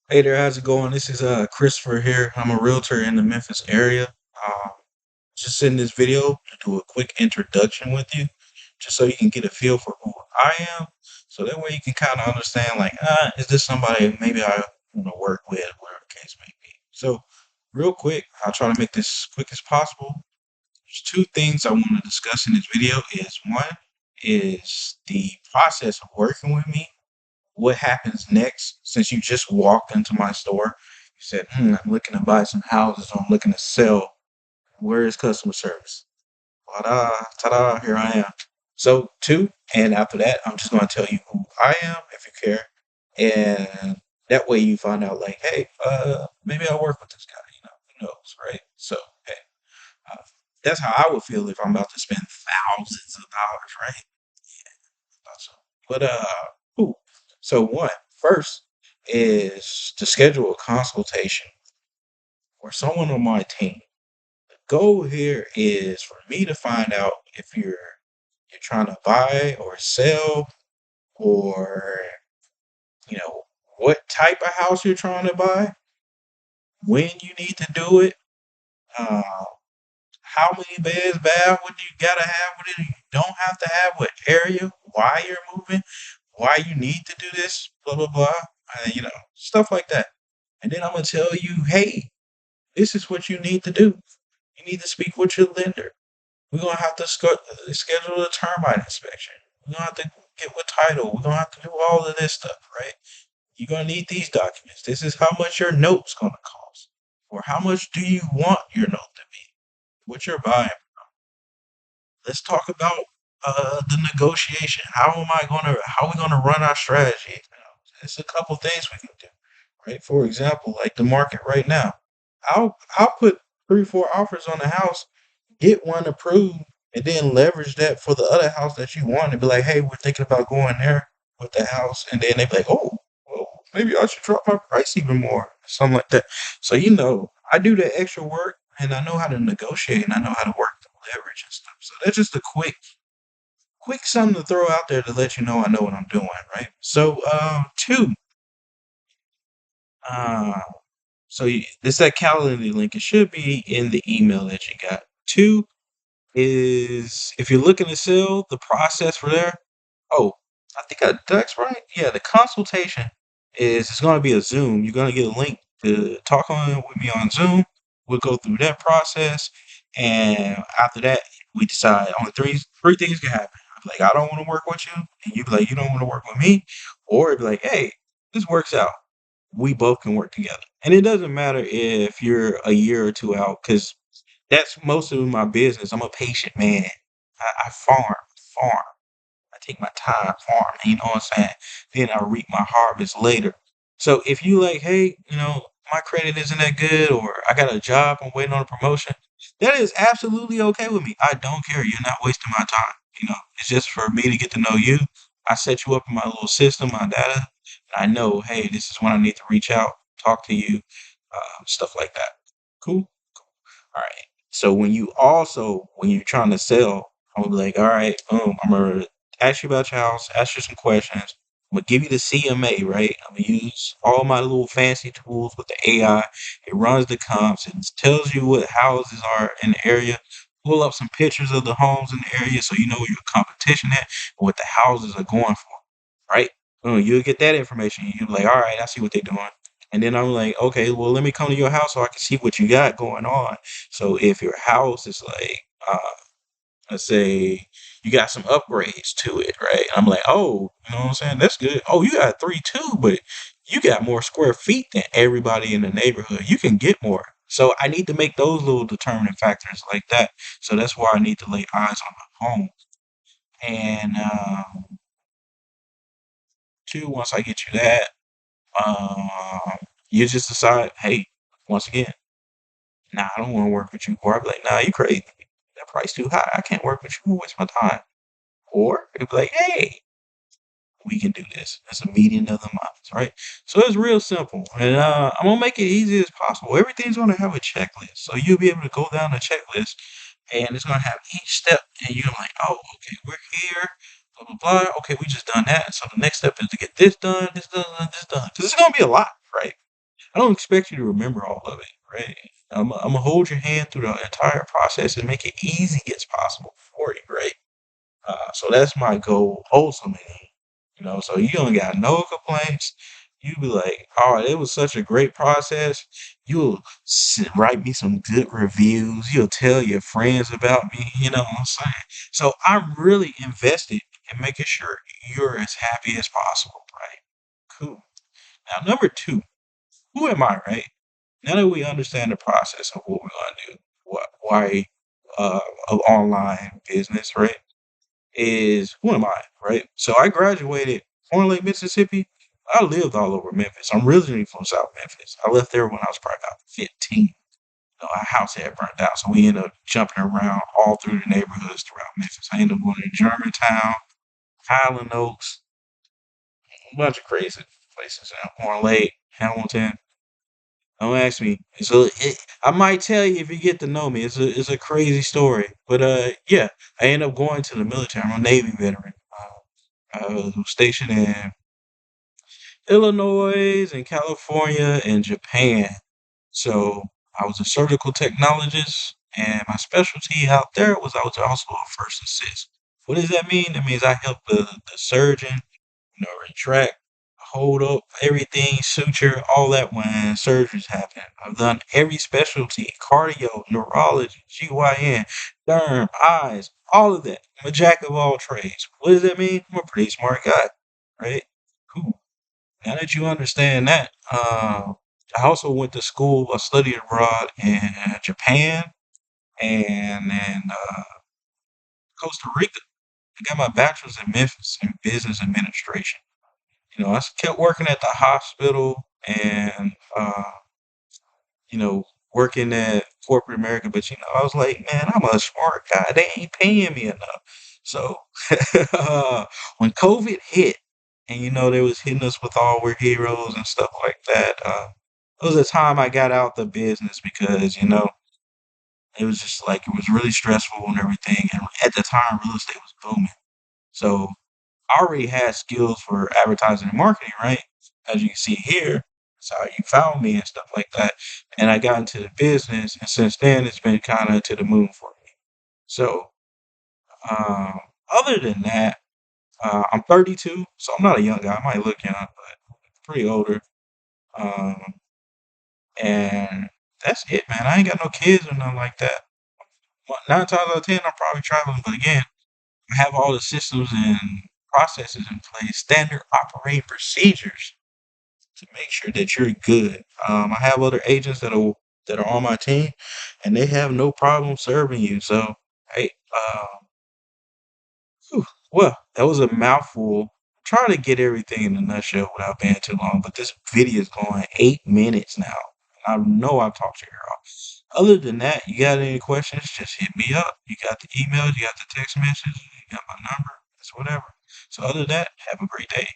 Hey there, how's it going? This is Christopher here. I'm a realtor in the Memphis area. Um, just in this video to do a quick introduction with you, just so you can get a feel for who I am. So that way you can kind of understand, like, is this somebody maybe I want to work with, whatever the case may be. So, real quick, I'll try to make this as quick as possible. There's two things I want to discuss in this video. Is one is the process of working with me, what happens next since you just walked into my store. You said, I'm looking to buy some houses or I'm looking to sell. Where is customer service? Ta-da, ta-da, here I am. So, two, and after that, I'm just going to tell you who I am if you care. And that way you find out, like, hey, maybe I'll work with this guy, who knows, right? So, hey, uh, that's how I would feel if I'm about to spend thousands of dollars, right? So, but cool. So one first is to schedule a consultation for someone on my team. The goal here is for me to find out if you're trying to buy or sell, or you know what type of house you're trying to buy, when you need to do it, uh, how many beds, bath, what do you gotta have, what do you don't have to have, what area, why you're moving, why you need to do this, blah blah blah, stuff like that. And then I'm gonna tell you, hey, this is what you need to do. You need to speak with your lender. We're gonna have to schedule a termite inspection. We're gonna have to get with title. We're gonna have to do all of this stuff, right? You're gonna need these documents. This is how much your note's gonna cost, or how much do you want your note to be? What you're buying. Let's talk about the negotiation. How are we gonna run our strategy? There's a couple things we can do, right? For example, like the market right now. I'll put 3, 4 offers on the house, get one approved, and then leverage that for the other house that you want and be like, hey, we're thinking about going there with the house, and then they be like, oh, well, maybe I should drop my price even more, something like that. So I do the extra work and I know how to negotiate and I know how to work the leverage and stuff. So that's just a quick something to throw out there to let you know I know what I'm doing, right? So two, uh this that calendar link. It should be in the email that you got. Two is if you're looking to sell, the process for there. Oh, I think that's right. Yeah, the consultation is it's going to be a Zoom. You're going to get a link to talk on with me on Zoom. We'll go through that process, and after that, we decide only three things can happen. I'm like, I don't want to work with you, and you be like, you don't want to work with me, or it'd be like, hey, this works out. We both can work together, and it doesn't matter if you're a year or two out, because that's most of my business. I'm a patient man. I farm. I take my time farming, you know what I'm saying? Then I reap my harvest later. So if you like, hey, my credit isn't that good, or I got a job, I'm waiting on a promotion, that is absolutely okay with me. I don't care. You're not wasting my time. It's just for me to get to know you. I set you up in my little system, my data. And I know, hey, this is when I need to reach out, talk to you, stuff like that. Cool? All right. So when you're trying to sell, I'm gonna be like, all right, boom, I'm gonna ask you about your house, ask you some questions. I'm gonna give you the CMA, right? I'm gonna use all my little fancy tools with the AI. It runs the comps, it tells you what houses are in the area. Pull up some pictures of the homes in the area so you know where your competition at and what the houses are going for, right? You'll get that information. You'll be like, all right, I see what they're doing. And then I'm like, okay, well, let me come to your house so I can see what you got going on. So if your house is like, let's say you got some upgrades to it, right? I'm like, oh, you know what I'm saying? That's good. Oh, you got 3 2, but you got more square feet than everybody in the neighborhood. You can get more. So I need to make those little determining factors like that. So that's why I need to lay eyes on the home. And two, once I get you that, um, you just decide, hey, once again, nah, I don't want to work with you. Or I'd be like, nah, you crazy. That price too high. I can't work with you. I'm gonna waste my time. Or it'd be like, hey, we can do this. That's a meeting of the minds, right? So it's real simple. And I'm gonna make it easy as possible. Everything's gonna have a checklist. So you'll be able to go down the checklist and it's gonna have each step and you're like, oh, okay, we're here, blah blah blah. Okay, we just done that. So the next step is to get this done, this done, this done. Because it's gonna be a lot, right? I don't expect you to remember all of it, right? I'm gonna hold your hand through the entire process and make it easy as possible for you, right? So that's my goal ultimately, so you don't got no complaints. You be like, oh, it was such a great process. You'll write me some good reviews. You'll tell your friends about me. You know what I'm saying? So I'm really invested in making sure you're as happy as possible, right? Cool. Now, number two, who am I, right? Now that we understand the process of what we're gonna do, why of online business, right? Is who am I, right? So I graduated Horn Lake, Mississippi. I lived all over Memphis. I'm originally from South Memphis. I left there when I was probably about 15. Our house had burnt down, so we ended up jumping around all through the neighborhoods throughout Memphis. I ended up going to Germantown, Highland Oaks, a bunch of crazy places. Horn Lake, Hamilton. Don't ask me. I might tell you if you get to know me. It's a crazy story, but yeah, I ended up going to the military. I'm a Navy veteran. I was stationed in Illinois and California and Japan. So I was a surgical technologist, and my specialty out there was I was also a first assist. What does that mean? That means I help the surgeon, retract, hold up, everything, suture, all that when surgeries happen. I've done every specialty, cardio, neurology, GYN, derm, eyes, all of that. I'm a jack of all trades. What does that mean? I'm a pretty smart guy, right? Cool. Now that you understand that, I also went to school. I studied abroad in Japan and in Costa Rica. I got my bachelor's in Memphis in business administration. I kept working at the hospital and, working at corporate America, but I was like, man, I'm a smart guy. They ain't paying me enough. So when COVID hit, and they was hitting us with all we're heroes and stuff like that, it was a time I got out the business because it was just like it was really stressful and everything. And at the time, real estate was booming. So I already had skills for advertising and marketing, right? As you can see here, that's how you found me and stuff like that. And I got into the business, and since then, it's been kind of to the moon for me. So, um, other than that, I'm 32, so I'm not a young guy. I might look young, but pretty older. Um, and that's it, man. I ain't got no kids or nothing like that. 9 times out of 10, I'm probably traveling, but again, I have all the systems and processes in place, standard operating procedures to make sure that you're good. I have other agents that are on my team, and they have no problem serving you. So, hey, well, that was a mouthful. Trying to get everything in a nutshell without being too long, but this video is going 8 minutes now. I know I've talked to you all. Other than that, you got any questions? Just hit me up. You got the email, you got the text message, you got my number, it's whatever. So other than that, have a great day.